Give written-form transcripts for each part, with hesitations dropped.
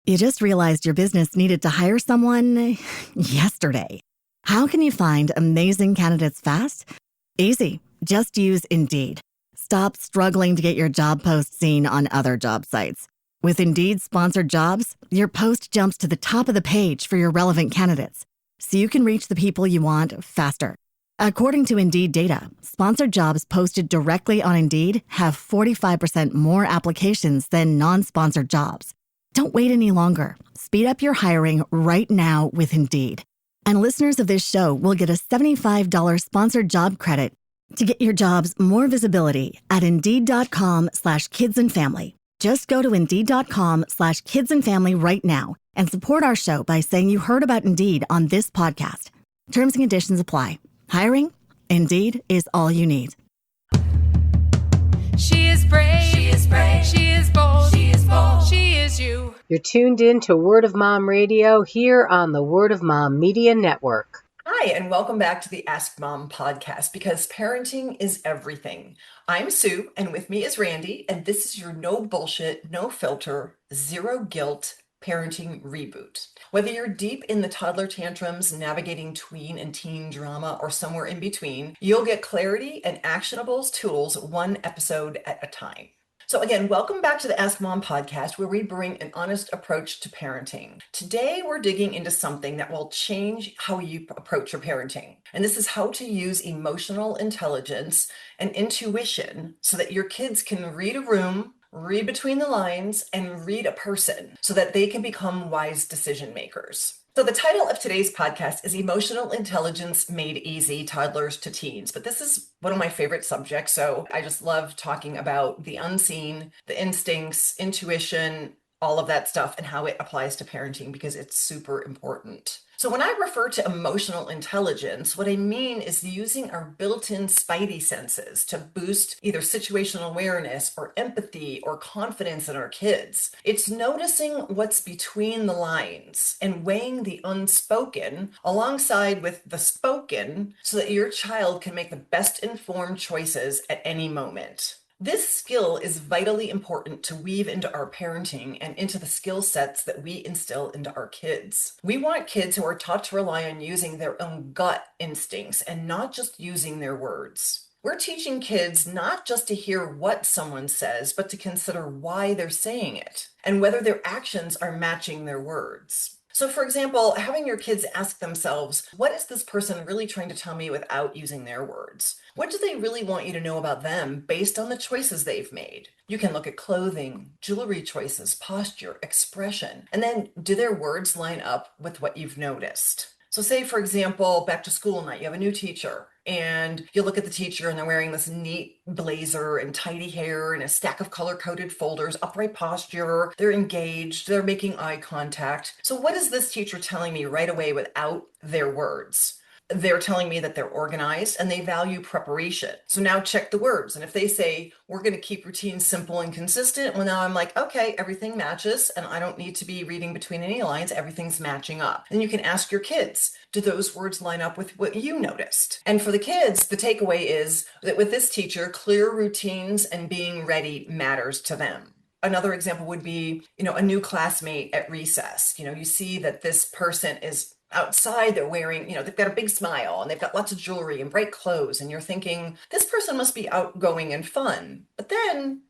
You just realized your business needed to hire someone yesterday. How can you find amazing candidates fast? Easy. Just use Indeed. Stop struggling to get your job post seen on other job sites. With Indeed sponsored jobs, your post jumps to the top of the page for your relevant candidates, so you can reach the people you want faster. According to Indeed data, sponsored jobs posted directly on Indeed have 45% more applications than non-sponsored jobs. Don't wait any longer. Speed up your hiring right now with Indeed. And listeners of this show will get a $75 sponsored job credit to get your jobs more visibility at Indeed.com/kidsandfamily. Just go to Indeed.com/kidsandfamily right now and support our show by saying you heard about Indeed on this podcast. Terms and conditions apply. Hiring? Indeed is all you need. She is brave. She is brave. She is bold. She is bold. She is you. You're tuned in to Word of Mom Radio here on the Word of Mom Media Network. Hi, and welcome back to the Ask Mom podcast, because parenting is everything. I'm Sue, and with me is Randy, and this is your no bullshit, no filter, zero guilt parenting reboot. Whether you're deep in the toddler tantrums, navigating tween and teen drama, or somewhere in between, you'll get clarity and actionable tools one episode at a time. So again, welcome back to the Ask Mom podcast, where we bring an honest approach to parenting. Today, we're digging into something that will change how you approach your parenting. And this is how to use emotional intelligence and intuition so that your kids can read a room, read between the lines, and read a person so that they can become wise decision makers. So the title of today's podcast is Emotional Intelligence Made Easy, Toddlers to Teens. But this is one of my favorite subjects, so I just love talking about the unseen, the instincts, intuition, all of that stuff, and how it applies to parenting, because it's super important. So when I refer to emotional intelligence, what I mean is using our built-in spidey senses to boost either situational awareness or empathy or confidence in our kids. It's noticing what's between the lines and weighing the unspoken alongside with the spoken so that your child can make the best informed choices at any moment. This skill is vitally important to weave into our parenting and into the skill sets that we instill into our kids. We want kids who are taught to rely on using their own gut instincts and not just using their words. We're teaching kids not just to hear what someone says, but to consider why they're saying it and whether their actions are matching their words. So for example, having your kids ask themselves, what is this person really trying to tell me without using their words? What do they really want you to know about them based on the choices they've made? You can look at clothing, jewelry choices, posture, expression, and then do their words line up with what you've noticed? So say, for example, back to school night, you have a new teacher and you look at the teacher and they're wearing this neat blazer and tidy hair and a stack of color-coded folders, upright posture, they're engaged, they're making eye contact. So what is this teacher telling me right away without their words? They're telling me that they're organized and they value preparation. So now check the words. And if they say, we're going to keep routines simple and consistent, well, now I'm like, okay, everything matches and I don't need to be reading between any lines. Everything's matching up. And you can ask your kids, do those words line up with what you noticed? And for the kids, the takeaway is that with this teacher, clear routines and being ready matters to them. Another example would be, a new classmate at recess. You see that this person is outside, they're wearing, they've got a big smile and they've got lots of jewelry and bright clothes. And you're thinking, this person must be outgoing and fun. But then,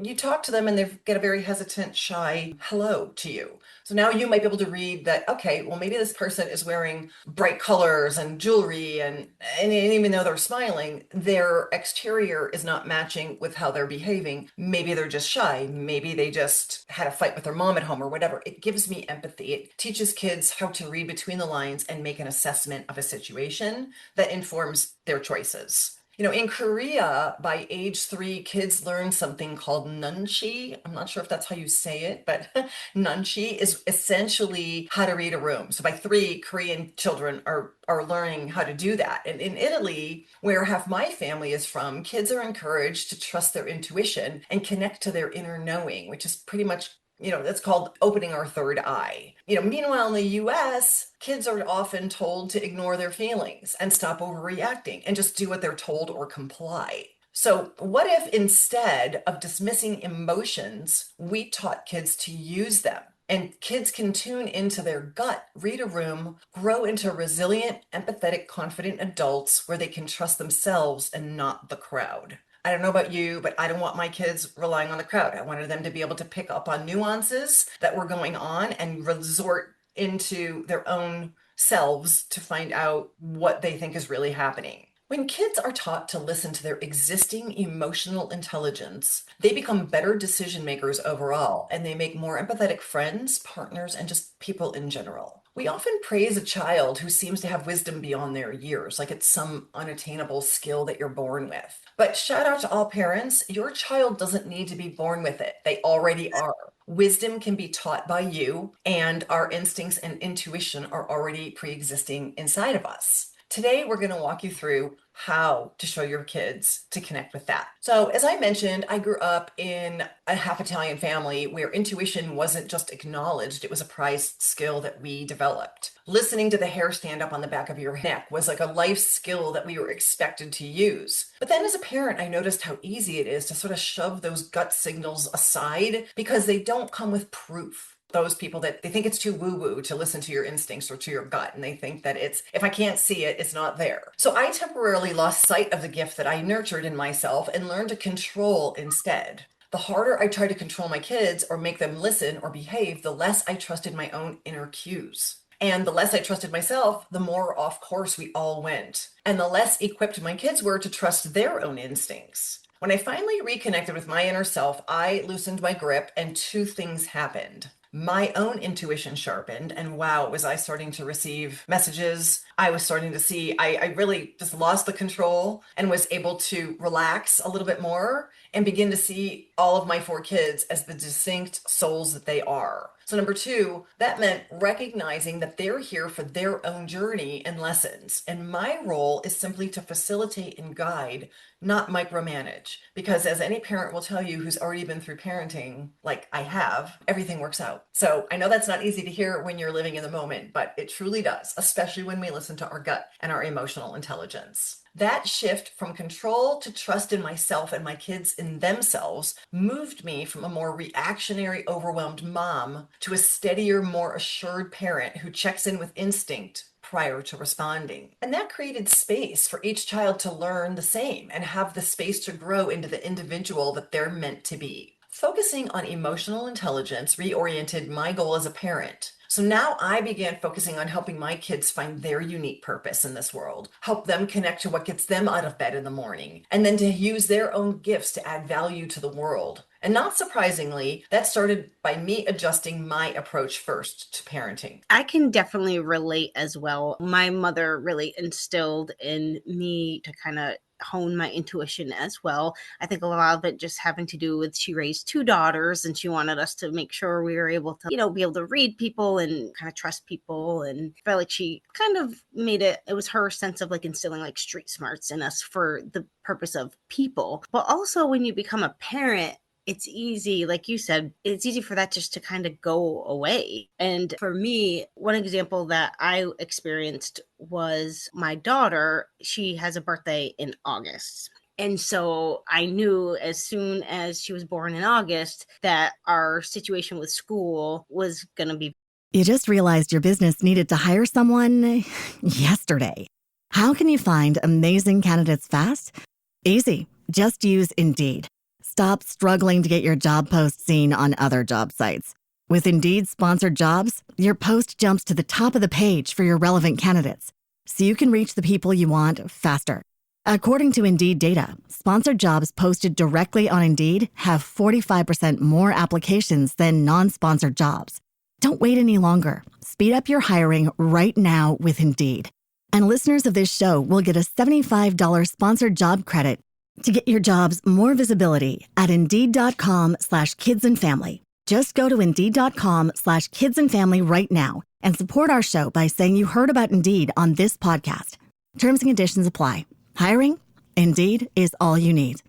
you talk to them and they've got a very hesitant, shy hello to you. So now you might be able to read that, okay, well, maybe this person is wearing bright colors and jewelry and even though they're smiling, their exterior is not matching with how they're behaving. Maybe they're just shy. Maybe they just had a fight with their mom at home or whatever. It gives me empathy. It teaches kids how to read between the lines and make an assessment of a situation that informs their choices. In Korea, by age 3, kids learn something called nunchi. I'm not sure if that's how you say it, but nunchi is essentially how to read a room. So by 3, Korean children are learning how to do that. And in Italy, where half my family is from, kids are encouraged to trust their intuition and connect to their inner knowing, which is pretty much that's called opening our third eye. Meanwhile, in the US, kids are often told to ignore their feelings and stop overreacting and just do what they're told or comply. So what if instead of dismissing emotions, we taught kids to use them? And kids can tune into their gut, read a room, grow into resilient, empathetic, confident adults where they can trust themselves and not the crowd. I don't know about you, but I don't want my kids relying on the crowd. I wanted them to be able to pick up on nuances that were going on and resort into their own selves to find out what they think is really happening. When kids are taught to listen to their existing emotional intelligence, they become better decision makers overall, and they make more empathetic friends, partners, and just people in general. We often praise a child who seems to have wisdom beyond their years, like it's some unattainable skill that you're born with. But shout out to all parents, your child doesn't need to be born with it. They already are. Wisdom can be taught by you, and our instincts and intuition are already pre-existing inside of us. Today, we're going to walk you through how to show your kids to connect with that. So, as I mentioned, I grew up in a half Italian family where intuition wasn't just acknowledged, it was a prized skill that we developed. Listening to the hair stand up on the back of your neck was like a life skill that we were expected to use. But then as a parent, I noticed how easy it is to sort of shove those gut signals aside because they don't come with proof. Those people that they think it's too woo-woo to listen to your instincts or to your gut, and they think that it's, if I can't see it, it's not there. So I temporarily lost sight of the gift that I nurtured in myself and learned to control instead. The harder I tried to control my kids or make them listen or behave, the less I trusted my own inner cues. And the less I trusted myself, the more off course we all went. And the less equipped my kids were to trust their own instincts. When I finally reconnected with my inner self, I loosened my grip and two things happened. My own intuition sharpened, and wow, was I starting to receive messages. I was starting to see, I really just lost the control and was able to relax a little bit more and begin to see all of my four kids as the distinct souls that they are. So number two, that meant recognizing that they're here for their own journey and lessons. And my role is simply to facilitate and guide, not micromanage. Because as any parent will tell you who's already been through parenting, like I have, everything works out. So I know that's not easy to hear when you're living in the moment, but it truly does, especially when we listen to our gut and our emotional intelligence. That shift from control to trust in myself and my kids in themselves moved me from a more reactionary, overwhelmed mom to a steadier, more assured parent who checks in with instinct prior to responding. And that created space for each child to learn the same and have the space to grow into the individual that they're meant to be. Focusing on emotional intelligence reoriented my goal as a parent. So now I began focusing on helping my kids find their unique purpose in this world, help them connect to what gets them out of bed in the morning, and then to use their own gifts to add value to the world. And not surprisingly, that started by me adjusting my approach first to parenting. I can definitely relate as well. My mother really instilled in me to kind of hone my intuition as well. I think a lot of it just having to do with she raised two daughters and she wanted us to make sure we were able to, be able to read people and kind of trust people. And I felt like she kind of made it was her sense of like instilling like street smarts in us for the purpose of people. But also when you become a parent, it's easy, like you said, it's easy for that just to kind of go away. And for me, one example that I experienced was my daughter. She has a birthday in August. And so I knew as soon as she was born in August that our situation with school was going to be. You just realized your business needed to hire someone yesterday. How can you find amazing candidates fast? Easy. Just use Indeed. Stop struggling to get your job post seen on other job sites. With Indeed sponsored jobs, your post jumps to the top of the page for your relevant candidates, so you can reach the people you want faster. According to Indeed data, sponsored jobs posted directly on Indeed have 45% more applications than non-sponsored jobs. Don't wait any longer. Speed up your hiring right now with Indeed. And listeners of this show will get a $75 sponsored job credit to get your jobs more visibility at Indeed.com/kidsandfamily. Just go to Indeed.com/kidsandfamily right now and support our show by saying you heard about Indeed on this podcast. Terms and conditions apply. Hiring? Indeed is all you need.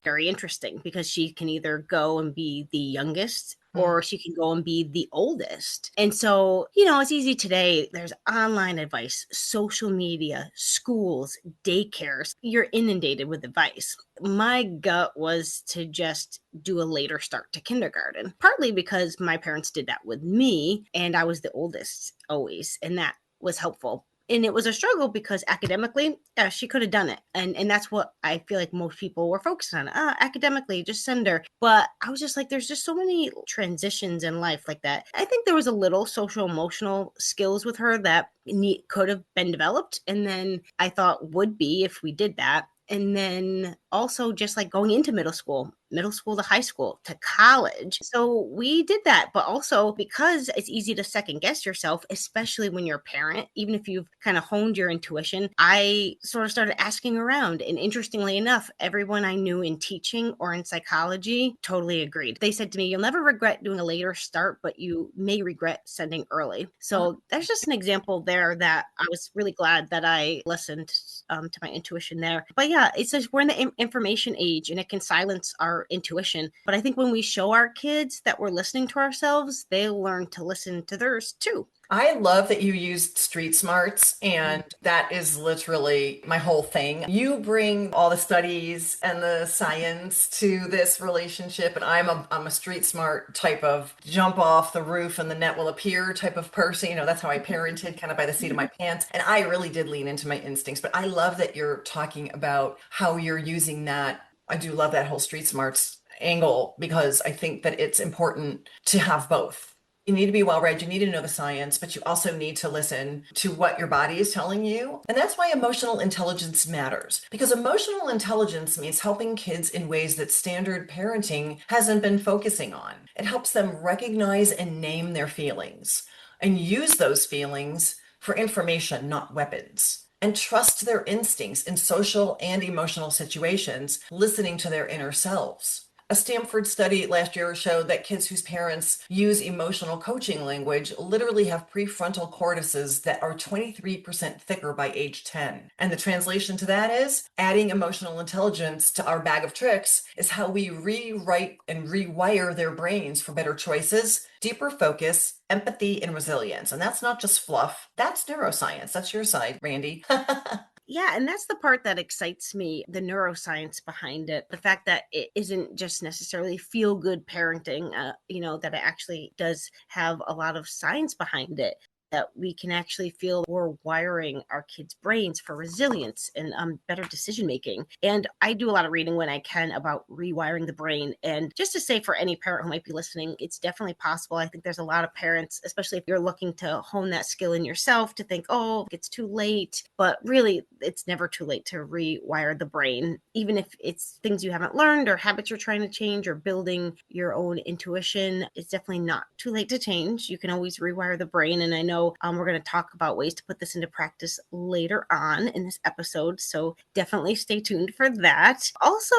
Very interesting because she can either go and be the youngest or she can go and be the oldest. And so, you know, it's easy today. There's online advice, social media, schools, daycares. You're inundated with advice. My gut was to just do a later start to kindergarten, partly because my parents did that with me and I was the oldest always, and that was helpful. And it was a struggle because academically, yeah, she could have done it. And that's what I feel like most people were focused on. Academically, just send her. But I was just like, there's just so many transitions in life like that. I think there was a little social emotional skills with her that could have been developed. And then I thought would be if we did that. And then also just like going into middle school to high school to college. So we did that. But also because it's easy to second guess yourself, especially when you're a parent, even if you've kind of honed your intuition, I sort of started asking around. And interestingly enough, everyone I knew in teaching or in psychology totally agreed. They said to me, you'll never regret doing a later start, but you may regret sending early. So that's just an example there that I was really glad that I listened to my intuition there. But yeah, it says we're in the information age and it can silence our intuition. But I think when we show our kids that we're listening to ourselves, they'll learn to listen to theirs too. I love that you used street smarts, and that is literally my whole thing. You bring all the studies and the science to this relationship, and I'm a street smart type of jump off the roof and the net will appear type of person. You know, that's how I parented, kind of by the seat of my pants. And I really did lean into my instincts, but I love that you're talking about how you're using that. I do love that whole street smarts angle because I think that it's important to have both. You need to be well read, you need to know the science, but you also need to listen to what your body is telling you. And that's why emotional intelligence matters, because emotional intelligence means helping kids in ways that standard parenting hasn't been focusing on. It helps them recognize and name their feelings and use those feelings for information, not weapons. And trust their instincts in social and emotional situations, listening to their inner selves. A Stanford study last year showed that kids whose parents use emotional coaching language literally have prefrontal cortices that are 23% thicker by age 10. And the translation to that is adding emotional intelligence to our bag of tricks is how we rewrite and rewire their brains for better choices, deeper focus, empathy, and resilience. And that's not just fluff, that's neuroscience. That's your side, Randy. Yeah, and that's the part that excites me, the neuroscience behind it. The fact that it isn't just necessarily feel good parenting, that it actually does have a lot of science behind it. That we can actually feel we're wiring our kids' brains for resilience and better decision making. And I do a lot of reading when I can about rewiring the brain. And just to say for any parent who might be listening, it's definitely possible. I think there's a lot of parents, especially if you're looking to hone that skill in yourself, to think, oh, it's too late. But really, it's never too late to rewire the brain, even if it's things you haven't learned or habits you're trying to change or building your own intuition. It's definitely not too late to change. You can always rewire the brain. And I know we're going to talk about ways to put this into practice later on in this episode. So definitely stay tuned for that. Also,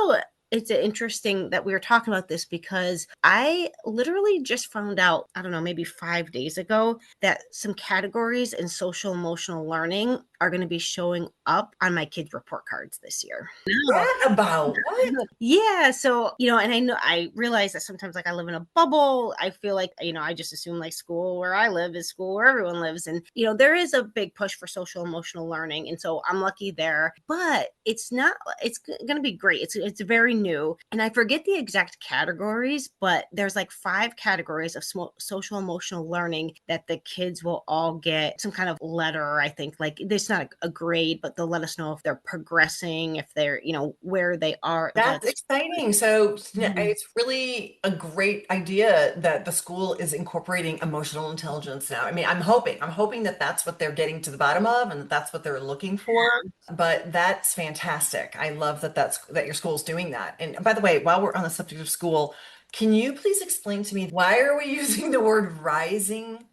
it's interesting that we were talking about this because I literally just found out, I don't know, maybe 5 days ago that some categories in social emotional learning are going to be showing up on my kids' report cards this year. What about what? Yeah. So, and I realize that sometimes like I live in a bubble. I feel like, I just assume like school where I live is school where everyone lives. And, there is a big push for social emotional learning. And so I'm lucky there, but it's going to be great. It's very new. And I forget the exact categories, but there's like 5 categories of social emotional learning that the kids will all get some kind of letter, I think. Like there's not a grade, but they'll let us know if they're progressing, if they're, where they are. That's exciting. So it's really a great idea that the school is incorporating emotional intelligence now. I mean, I'm hoping that that's what they're getting to the bottom of and that that's what they're looking for. But that's fantastic. I love that your school's doing that. And by the way, while we're on the subject of school, can you please explain to me why are we using the word rising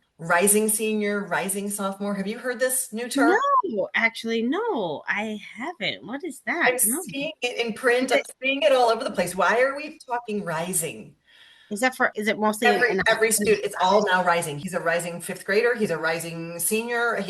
senior, rising sophomore? Have you heard this new term? No, actually, no, I haven't. What is that? I'm seeing it in print. I'm seeing it all over the place. Why are we talking rising? Is it mostly every student? It's all now rising. He's a rising 5th grader. He's a rising senior.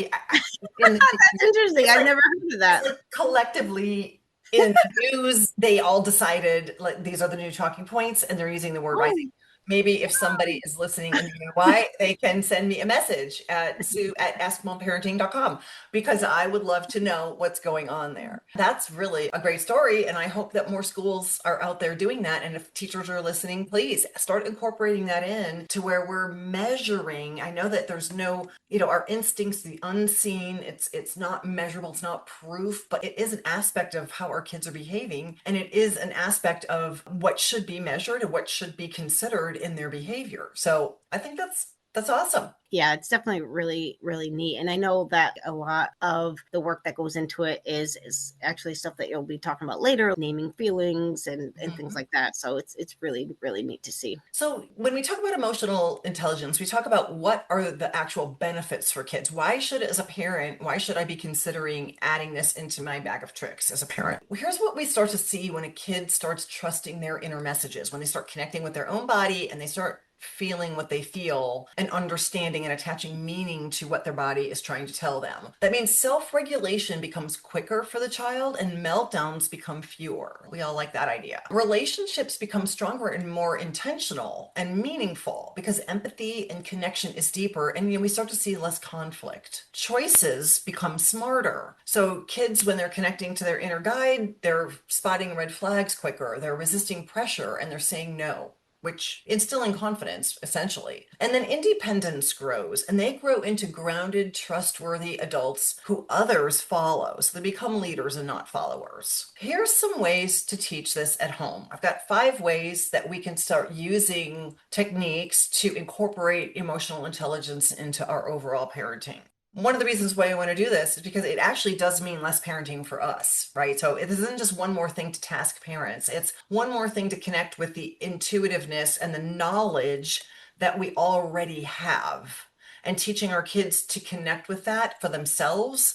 That's interesting. I've never heard of that. Like collectively in the news, they all decided like these are the new talking points, and they're using the word rising. maybe if somebody is listening in the NY, they can send me a message at sue@askmomparenting.com because I would love to know what's going on there. That's really a great story. And I hope that more schools are out there doing that. And if teachers are listening, please start incorporating that in to where we're measuring. I know that there's no, our instincts, the unseen, it's not measurable, it's not proof, but it is an aspect of how our kids are behaving. And it is an aspect of what should be measured and what should be considered in their behavior. So I think that's awesome. Yeah, it's definitely really, really neat. And I know that a lot of the work that goes into it is actually stuff that you'll be talking about later, naming feelings and things like that. So it's really, really neat to see. So when we talk about emotional intelligence, we talk about what are the actual benefits for kids. Why should, as a parent, why should I be considering adding this into my bag of tricks as a parent? Well, here's what we start to see when a kid starts trusting their inner messages, when they start connecting with their own body and they start feeling what they feel and understanding and attaching meaning to what their body is trying to tell them. That means self-regulation becomes quicker for the child and meltdowns become fewer. We all like that idea. Relationships become stronger and more intentional and meaningful because empathy and connection is deeper, and we start to see less conflict. Choices become smarter. So kids, when they're connecting to their inner guide, they're spotting red flags quicker, they're resisting pressure, and they're saying no, which instilling confidence, essentially. And then independence grows, and they grow into grounded, trustworthy adults who others follow. So they become leaders and not followers. Here's some ways to teach this at home. I've got 5 ways that we can start using techniques to incorporate emotional intelligence into our overall parenting. One of the reasons why I want to do this is because it actually does mean less parenting for us, right? So it isn't just one more thing to task parents. It's one more thing to connect with the intuitiveness and the knowledge that we already have. And teaching our kids to connect with that for themselves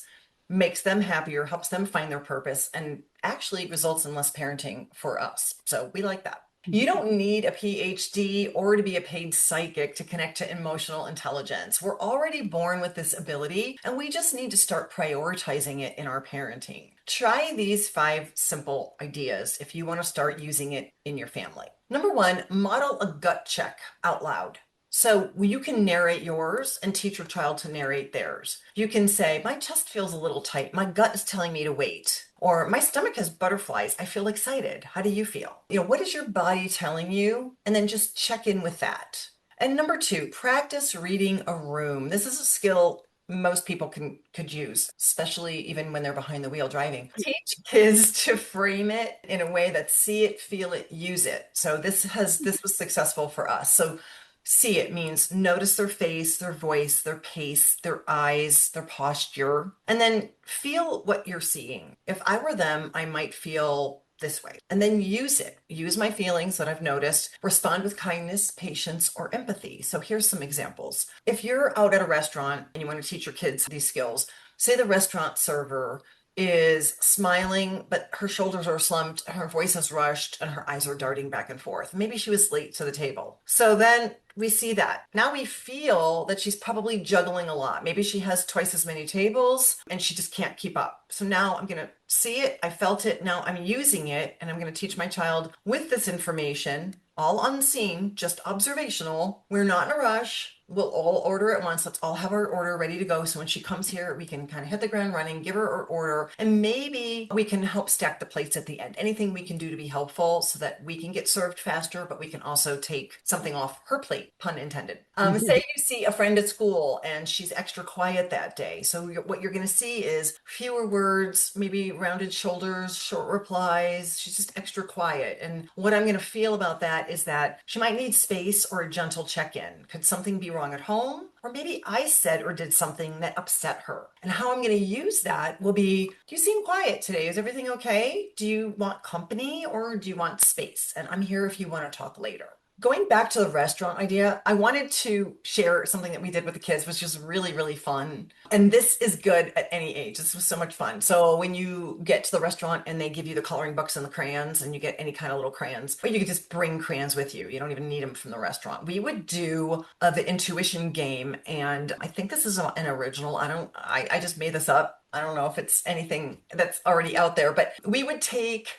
makes them happier, helps them find their purpose, and actually results in less parenting for us. So we like that. You don't need a PhD or to be a paid psychic to connect to emotional intelligence. We're already born with this ability, and we just need to start prioritizing it in our parenting. Try these 5 simple ideas if you want to start using it in your family. Number 1, model a gut check out loud. So you can narrate yours and teach your child to narrate theirs. You can say, my chest feels a little tight. My gut is telling me to wait. Or my stomach has butterflies. I feel excited. How do you feel? What is your body telling you? And then just check in with that. And number 2, practice reading a room. This is a skill most people could use, especially even when they're behind the wheel driving. Teach kids to frame it in a way that see it, feel it, use it. So this was successful for us. So see it means notice their face, their voice, their pace, their eyes, their posture, and then feel what you're seeing. If I were them, I might feel this way. And then use it. Use my feelings that I've noticed. Respond with kindness, patience, or empathy. So here's some examples. If you're out at a restaurant and you want to teach your kids these skills, say the restaurant server is smiling, but her shoulders are slumped, her voice is rushed, and her eyes are darting back and forth. Maybe she was late to the table. So then we see that. Now we feel that she's probably juggling a lot. Maybe she has twice as many tables and she just can't keep up. So now I'm going to see it. I felt it. Now I'm using it, and I'm going to teach my child with this information, all unseen, just observational. We're not in a rush. We'll all order at once. Let's all have our order ready to go. So when she comes here, we can kind of hit the ground running, give her her order, and maybe we can help stack the plates at the end. Anything we can do to be helpful so that we can get served faster, but we can also take something off her plate, pun intended. Say you see a friend at school and she's extra quiet that day. So what you're going to see is fewer words, maybe rounded shoulders, short replies. She's just extra quiet. And what I'm going to feel about that is that she might need space or a gentle check-in. Could something be wrong at home? Or maybe I said or did something that upset her. And how I'm going to use that will be, do you seem quiet today? Is everything okay? Do you want company or do you want space? And I'm here if you want to talk later. Going back to the restaurant idea, I wanted to share something that we did with the kids, which was really, really fun. And this is good at any age. This was so much fun. So when you get to the restaurant and they give you the coloring books and the crayons, and you get any kind of little crayons, or you could just bring crayons with you. You don't even need them from the restaurant. We would do the intuition game. And I think this is an original. I just made this up. I don't know if it's anything that's already out there, but we would take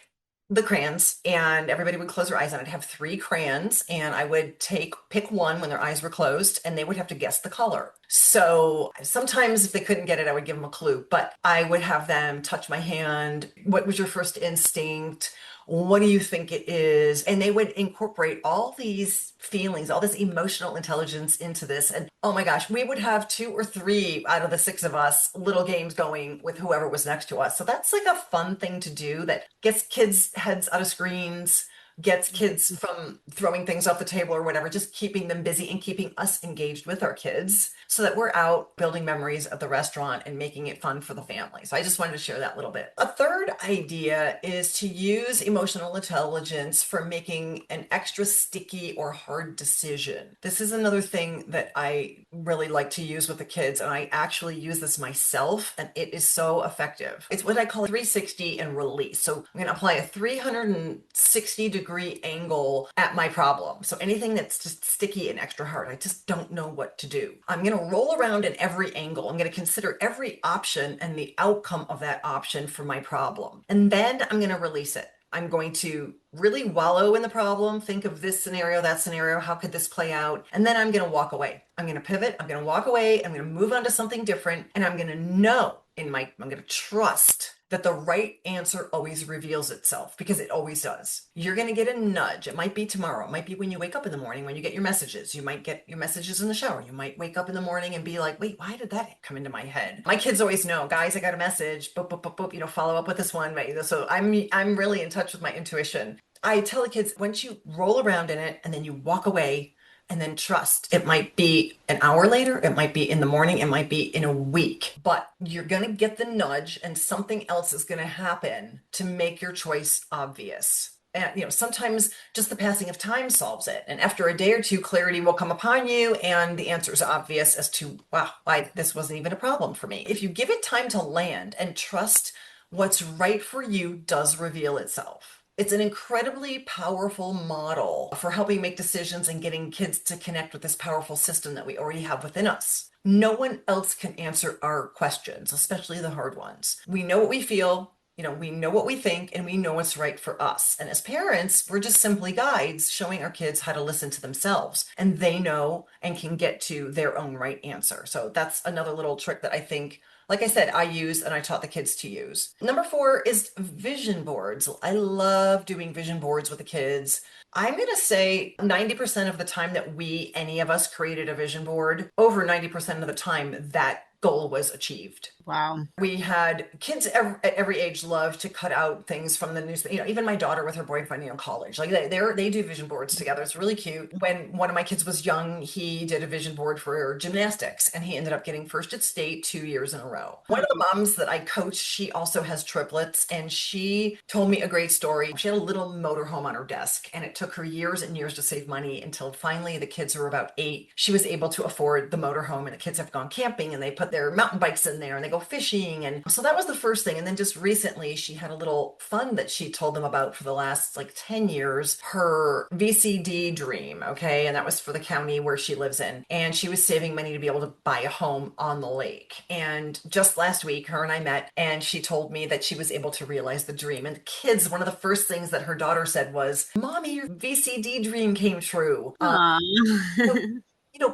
the crayons, and everybody would close their eyes, and I'd have three crayons, and I would pick one when their eyes were closed, and they would have to guess the color. So sometimes if they couldn't get it, I would give them a clue, but I would have them touch my hand. What was your first instinct? What do you think it is? And they would incorporate all these feelings, all this emotional intelligence into this. And oh my gosh, we would have 2 or 3 out of the 6 of us little games going with whoever was next to us. So that's like a fun thing to do that gets kids' heads out of screens, gets kids from throwing things off the table or whatever, just keeping them busy and keeping us engaged with our kids so that we're out building memories of the restaurant and making it fun for the family. So I just wanted to share that little bit. A third idea is to use emotional intelligence for making an extra sticky or hard decision. This is another thing that I really like to use with the kids, and I actually use this myself, and it is so effective. It's what I call 360 and release. So I'm going to apply a 360-degree angle at my problem. So anything that's just sticky and extra hard, I just don't know what to do. I'm going to roll around in every angle. I'm going to consider every option and the outcome of that option for my problem. And then I'm going to release it. I'm going to really wallow in the problem, think of this scenario, that scenario, how could this play out? And then I'm going to walk away. I'm going to pivot, I'm going to walk away, I'm going to move on to something different, and I'm going to know I'm going to trust that the right answer always reveals itself, because it always does. You're going to get a nudge. It might be tomorrow. It might be when you wake up in the morning, when you get your messages. You might get your messages in the shower. You might wake up in the morning and be like, wait, why did that come into my head? My kids always know, guys, I got a message, boop, boop, boop, boop, follow up with this one. So I'm really in touch with my intuition. I tell the kids, once you roll around in it and then you walk away, and then trust. It might be an hour later, it might be in the morning, it might be in a week, but you're going to get the nudge and something else is going to happen to make your choice obvious. And sometimes just the passing of time solves it. And after a day or two, clarity will come upon you and the answer is obvious as to, wow, why this wasn't even a problem for me. If you give it time to land and trust, what's right for you does reveal itself. It's an incredibly powerful model for helping make decisions and getting kids to connect with this powerful system that we already have within us. No one else can answer our questions, especially the hard ones. We know what we feel, we know what we think, and we know what's right for us. And as parents, we're just simply guides showing our kids how to listen to themselves, and they know and can get to their own right answer. So that's another little trick that I think, like I said, I use and I taught the kids to use. Number 4 is vision boards. I love doing vision boards with the kids. I'm going to say 90% of the time that any of us created a vision board, over 90% of the time that goal was achieved. Wow. We had kids at every age love to cut out things from the news. Even my daughter with her boyfriend, college, like they do vision boards together. It's really cute. When one of my kids was young, he did a vision board for gymnastics and he ended up getting first at state 2 years in a row. One of the moms that I coach, she also has triplets, and she told me a great story. She had a little motorhome on her desk, and it took her years and years to save money until finally the kids were about 8. She was able to afford the motorhome, and the kids have gone camping and they put their mountain bikes in there and they go fishing. And so that was the first thing. And then just recently she had a little fund that she told them about for the last 10 years, her VCD dream. Okay. And that was for the county where she lives in. And she was saving money to be able to buy a home on the lake. And just last week, her and I met, and she told me that she was able to realize the dream. And the kids, one of the first things that her daughter said was, Mommy, your VCD dream came true.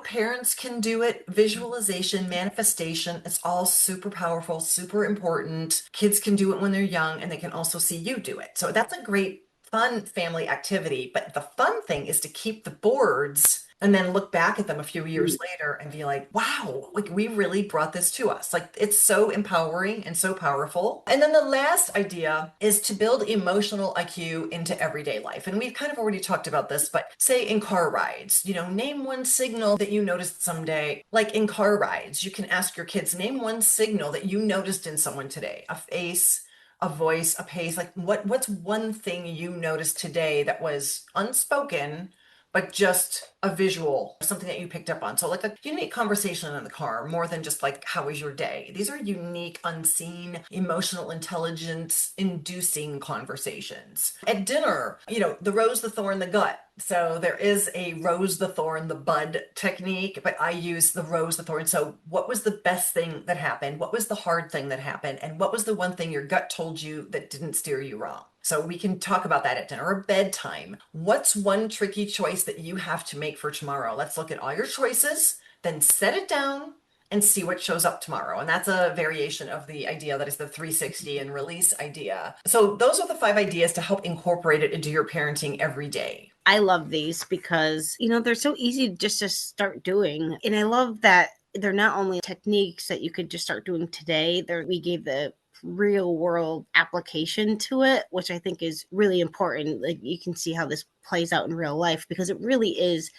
Parents can do it. Visualization, manifestation, it's all super powerful, super important. Kids can do it when they're young, and they can also see you do it. So that's a great, fun family activity. But the fun thing is to keep the boards and then look back at them a few years later and be like, wow, we really brought this to us. It's so empowering and so powerful. And then the last idea is to build emotional IQ into everyday life. And we've kind of already talked about this, but say in car rides, name one signal that you noticed someday. Like in car rides, you can ask your kids, name one signal that you noticed in someone today, a face, a voice, a pace. What's one thing you noticed today that was unspoken, but just a visual, something that you picked up on. So a unique conversation in the car, more than just how was your day? These are unique, unseen, emotional intelligence inducing conversations. At dinner, the rose, the thorn, the gut. So there is a rose, the thorn, the bud technique, but I use the rose, the thorn. So what was the best thing that happened? What was the hard thing that happened? And what was the one thing your gut told you that didn't steer you wrong? So we can talk about that at dinner or bedtime. What's one tricky choice that you have to make for tomorrow? Let's look at all your choices, then set it down and see what shows up tomorrow. And that's a variation of the idea that is the 360 and release idea. So those are the 5 ideas to help incorporate it into your parenting every day. I love these because, they're so easy just to start doing. And I love that they're not only techniques that you could just start doing today, we gave the real world application to it, which I think is really important. Like, you can see how this plays out in real life, because it really is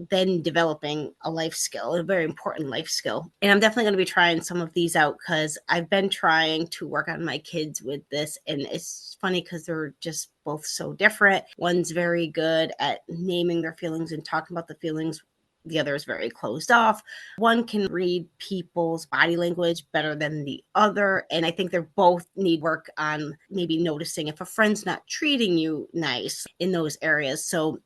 then developing a life skill, a very important life skill. And I'm definitely going to be trying some of these out, because I've been trying to work on my kids with this. And it's funny because they're just both so different. One's very good at naming their feelings and talking about the feelings. The other is very closed off. One can read people's body language better than the other. And I think they both need work on maybe noticing if a friend's not treating you nice in those areas. So,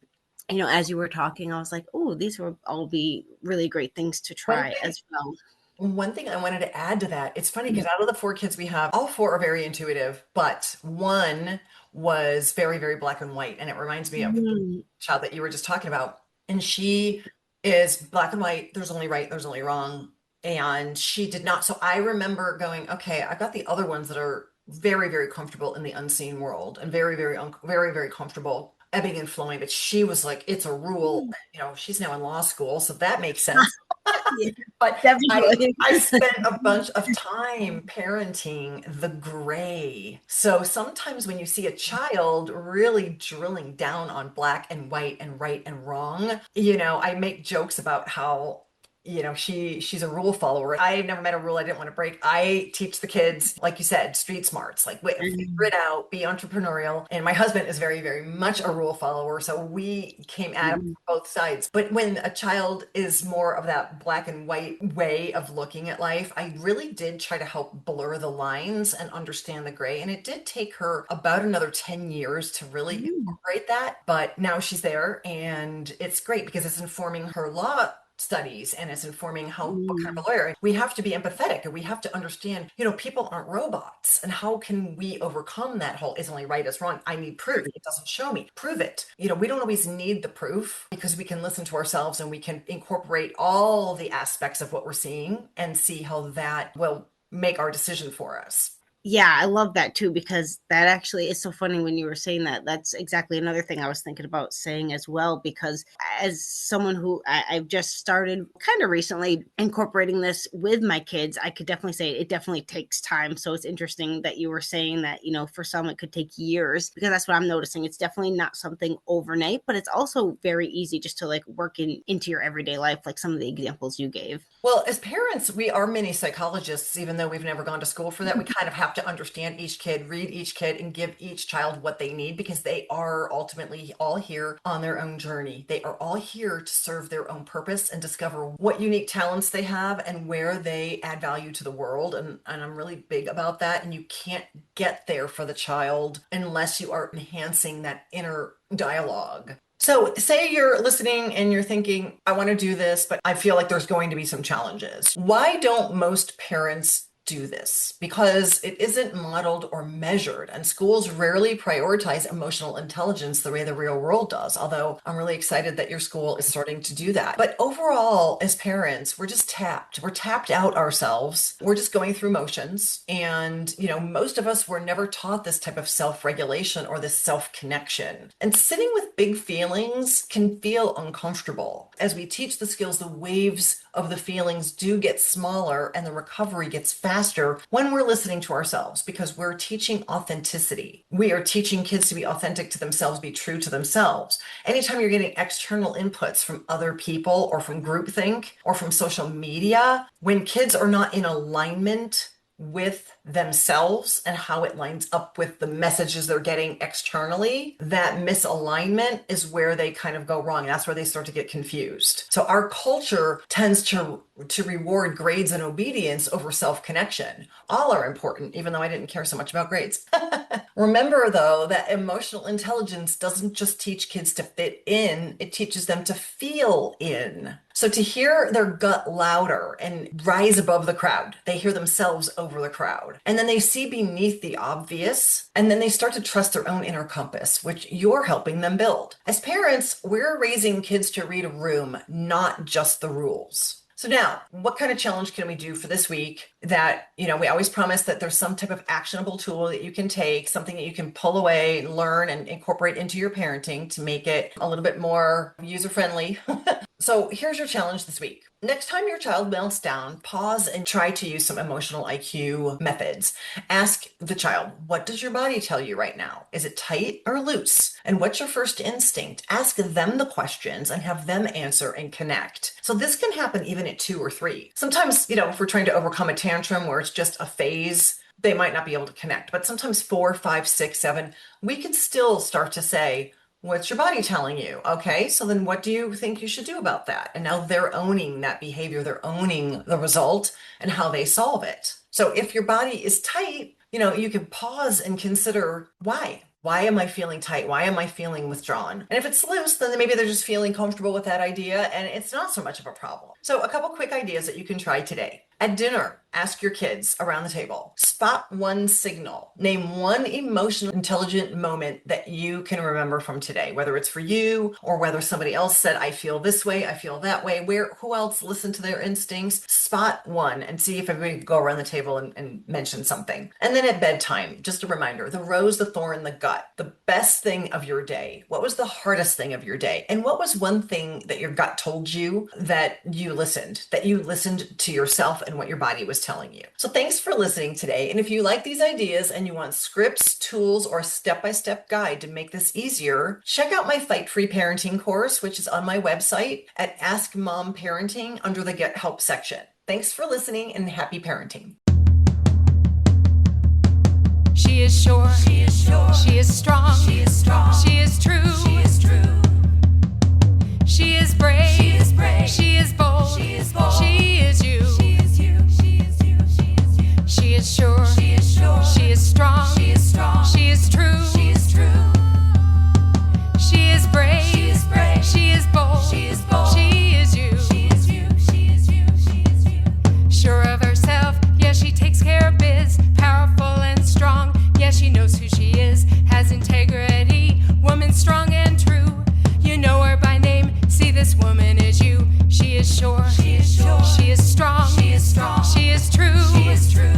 as you were talking, I was like, oh, these will all be really great things to try as well. One thing I wanted to add to that, it's funny because out of the 4 kids we have, all 4 are very intuitive, but one was very, very black and white. And it reminds me of the child that you were just talking about. And she is black and white. There's only right, there's only wrong. And she did not. So I remember going, okay, I've got the other ones that are very, very comfortable in the unseen world and very, very, very, very comfortable ebbing and flowing. But she was like, it's a rule. She's now in law school, so that makes sense. Yeah, But definitely. I spent a bunch of time parenting the gray. So sometimes when you see a child really drilling down on black and white and right and wrong, I make jokes about how she's a rule follower. I never met a rule I didn't want to break. I teach the kids, like you said, street smarts, like figure it out, be entrepreneurial. And my husband is very, very much a rule follower. So we came at him from both sides. But when a child is more of that black and white way of looking at life, I really did try to help blur the lines and understand the gray. And it did take her about another 10 years to really incorporate that. But now she's there, and it's great because it's informing her law studies, and it's informing what kind of a lawyer. We have to be empathetic, and we have to understand, people aren't robots. And how can we overcome that whole is only right is wrong? I need proof. It doesn't show me. Prove it. We don't always need the proof, because we can listen to ourselves and we can incorporate all the aspects of what we're seeing and see how that will make our decision for us. Yeah, I love that too, because that actually is so funny when you were saying that. That's exactly another thing I was thinking about saying as well, because as someone who I've just started kind of recently incorporating this with my kids, I could definitely say it definitely takes time. So it's interesting that you were saying that, for some it could take years, because that's what I'm noticing. It's definitely not something overnight, but it's also very easy just to work into your everyday life, like some of the examples you gave. Well, as parents, we are mini psychologists, even though we've never gone to school for that. We kind of have to understand each kid, read each kid, and give each child what they need, because they are ultimately all here on their own journey. They are all here to serve their own purpose and discover what unique talents they have and where they add value to the world. And I'm really big about that. And you can't get there for the child unless you are enhancing that inner dialogue. So say you're listening and you're thinking, I want to do this, but I feel like there's going to be some challenges. Why don't most parents do this? Because it isn't modeled or measured, and schools rarely prioritize emotional intelligence the way the real world does. Although I'm really excited that your school is starting to do that. But overall, as parents, we're just tapped. We're tapped out ourselves. We're just going through motions. And, most of us were never taught this type of self-regulation or this self-connection. And sitting with big feelings can feel uncomfortable. As we teach the skills, the waves of the feelings do get smaller and the recovery gets faster when we're listening to ourselves, because we're teaching authenticity. We are teaching kids to be authentic to themselves, be true to themselves. Anytime you're getting external inputs from other people or from groupthink or from social media, when kids are not in alignment with themselves and how it lines up with the messages they're getting externally, that misalignment is where they kind of go wrong. That's where they start to get confused. So our culture tends to reward grades and obedience over self-connection. All are important, even though I didn't care so much about grades. Remember, though, that emotional intelligence doesn't just teach kids to fit in, it teaches them to feel in. So to hear their gut louder and rise above the crowd, they hear themselves over the crowd. And then they see beneath the obvious, and then they start to trust their own inner compass, which you're helping them build. As parents, we're raising kids to read a room, not just the rules. So now, what kind of challenge can we do for this week that, we always promise that there's some type of actionable tool that you can take, something that you can pull away and learn and incorporate into your parenting to make it a little bit more user-friendly. So here's your challenge this week. Next time your child melts down, pause and try to use some emotional IQ methods. Ask the child, what does your body tell you right now? Is it tight or loose? And what's your first instinct? Ask them the questions and have them answer and connect. So this can happen even at 2 or 3. Sometimes, if we're trying to overcome a tantrum where it's just a phase, they might not be able to connect. But sometimes 4, 5, 6, 7, we can still start to say, what's your body telling you? Okay, so then what do you think you should do about that? And now they're owning that behavior. They're owning the result and how they solve it. So if your body is tight, you can pause and consider why. Why am I feeling tight? Why am I feeling withdrawn? And if it's loose, then maybe they're just feeling comfortable with that idea and it's not so much of a problem. So a couple quick ideas that you can try today. At dinner, ask your kids around the table, spot one signal. Name one emotional, intelligent moment that you can remember from today, whether it's for you or whether somebody else said, I feel this way, I feel that way. Who else listened to their instincts? Spot one and see if everybody can go around the table and mention something. And then at bedtime, just a reminder, the rose, the thorn, the gut, the best thing of your day. What was the hardest thing of your day? And what was one thing that your gut told you that you listened to yourself and what your body was telling you. So thanks for listening today. And if you like these ideas and you want scripts, tools, or a step-by-step guide to make this easier, check out my Fight Free Parenting course, which is on my website at Ask Mom Parenting under the Get Help section. Thanks for listening and happy parenting. She is sure. She is sure. She is strong. She is strong. She is true. She is true. She is brave. She is brave. She is bold. She is bold. She is you. She is sure. She is sure. She is strong. She is strong. She is true. She is true. She is brave. She is brave. She is bold. She is bold. She is you. She is you. She is you. She is you. Sure of herself, yeah, she takes care of biz. Powerful and strong, yeah, she knows who she is. Has integrity, woman strong and true. You know her by name. See, this woman is you. She is sure. She is sure. She is strong. She is strong. She is true. She is true.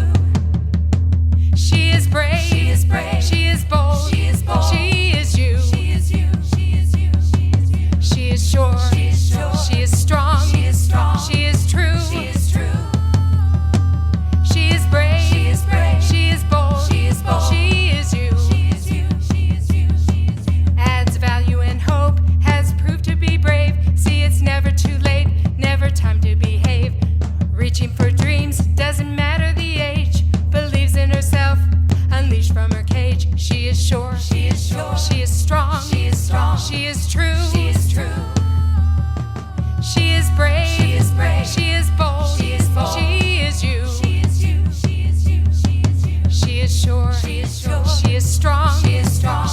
She is brave. She is brave. She is bold. She is bold. She is you. She is you. She is you. She is you. She is sure. She is sure. She is strong. She is strong. She is true. She is true. She is brave. She is brave. She is bold. She is bold. She is you. She is you. She is you. She is you. Adds value and hope. Has proved to be brave. See, it's never too late. Never time to behave. Reaching for dreams. Doesn't matter the age. Believes in herself. Unleashed from her cage. She is sure. She is sure. She is strong. She is strong. She is true. She is true. She is brave. She is brave. She is bold. She is bold. She is you. She is you. She is you. She is you. She is sure. She is sure. She is strong. She is strong.